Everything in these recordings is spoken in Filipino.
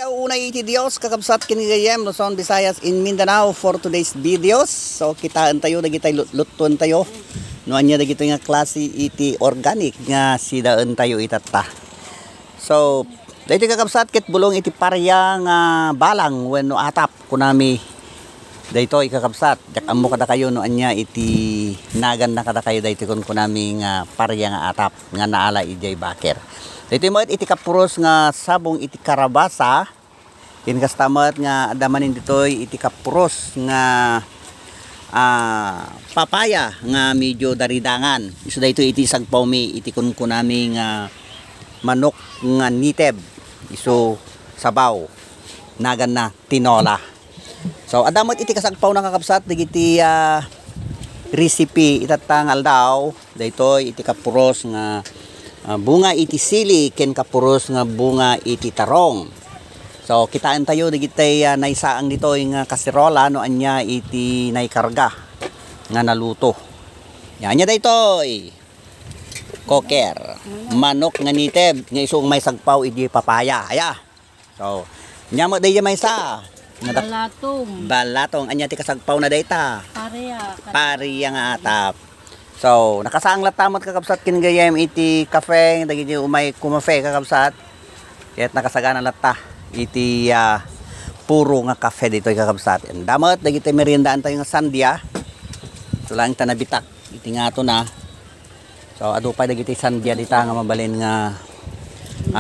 una iti Dios kakabsat kinigayem Luzon, Visayas in Mindanao for today's videos. So kitaan tayo dagitay lutuan tayo. Noanya dagito nga klase iti organic nga sidaan tayo itata. So dito kakabsat ket bulong iti parya nga balang wenno atap kunami. Dito ikakabsat jak ammo kada kayo no anya iti nagan na kada kayo dito kun kunami nga parya nga atap nga naala ijay baker. Dito mo iti kapuros nga sabong iti karabasa. Kin kastamat nga adamanin ditoy iti kapuros nga papaya nga medyo daridangan. Isu dayto iti sagpaw mi iti kunkunami nga manok nga niteb. Isu sabaw nagan na tinola. So adamot iti kasagpaw na kakabsat digiti recipe itatangal daw daytoy iti kapuros nga bunga iti sili ken kapuros nga bunga iti tarong. So kitaan tayo digitay naisaang ditoy nga kaserola no anya iti naikarga nga naluto. Nya daytoy koker, manok nga niteb nga isong may sagpaw iti papaya. Aya. So nya mo day may sa balatong anya ti kasagpaw na dayta. Pariya nga atap. So, nakasaang latamot kakabsat kinigayem iti kafe, dagiti umay kumafe kakabsat. Ket nakasagana latta iti puro nga kafe dito kakabsat. And damot dagiti meriendaan tayo nga sandya. So lang ta nabitak iti ngato na. So adu pa dagiti sandya dita nga mabalin nga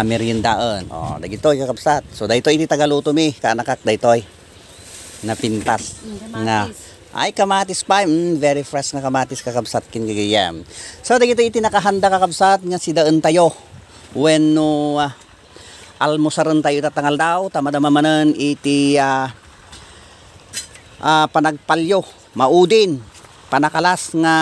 meriendaan. Oh, dagitoy kakabsat. So dayto iti tagaluto mi kanakak daytoy na pintas nga ay kamatis pa, very fresh na kamatis kakabsat kinigayem. So dagito iti nakahanda kakabsat nga sidaan tayo wenno almosaran tayo tatangal daw tamadamamanen iti panagpalyo maudin panakalas nga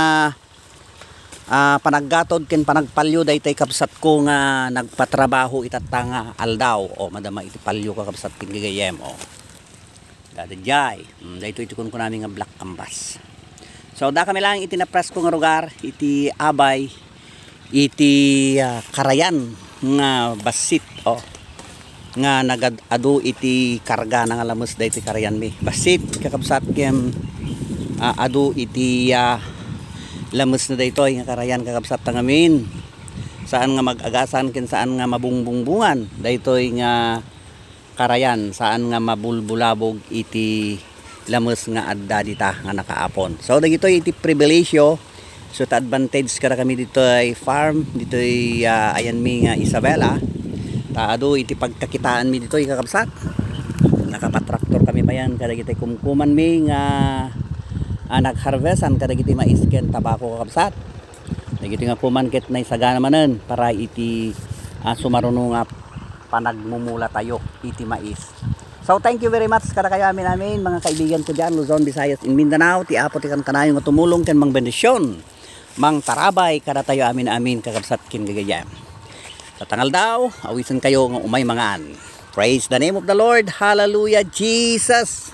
panaggatod ken panagpalyo daytay kabsat ko nga nagpatrabaho itatanga aldaw o madama iti palyo kakabsat kinigayem o dadajay dayto iti kun namin nga black canvas. So da kami lang iti na-press ko nga lugar iti abay iti karayan nga basit o nga nagadu iti karga nga lamos dayto karayan mi basit kakabsat kem adu iti lamos na daytoy nga karayan kakabsat tangamin saan nga mag-agasan ken saan nga mabungbungbungan daytoy nga karayan saan nga mabulbulabog iti lamos nga adda dita nga nakaapon. So dagitoy iti pribilehiyo so ta advantage kada kami dito ay farm dito ay ayan mi nga Isabela taado iti pagkakitaan mi dito kakabsat nakapatraktor kami pa yan kada gitay kumkuman mi nga nagharvestan kada gitay mais ken tabako kakabsat dagiti nga kumanket na isagana manen para iti sumaruno nga panagmumula tayo iti mais. So thank you very much kada kayo amin mga kaibigan ko diyan Luzon, Visayas in Mindanao ti apo ti kan kanayo nga tumulong ken mang bendisyon mang tarabay kada tayo amin kakabsat kin gagayam. Sa tangal daw awisan kayo nga umay mangan. Praise the name of the Lord. Hallelujah Jesus.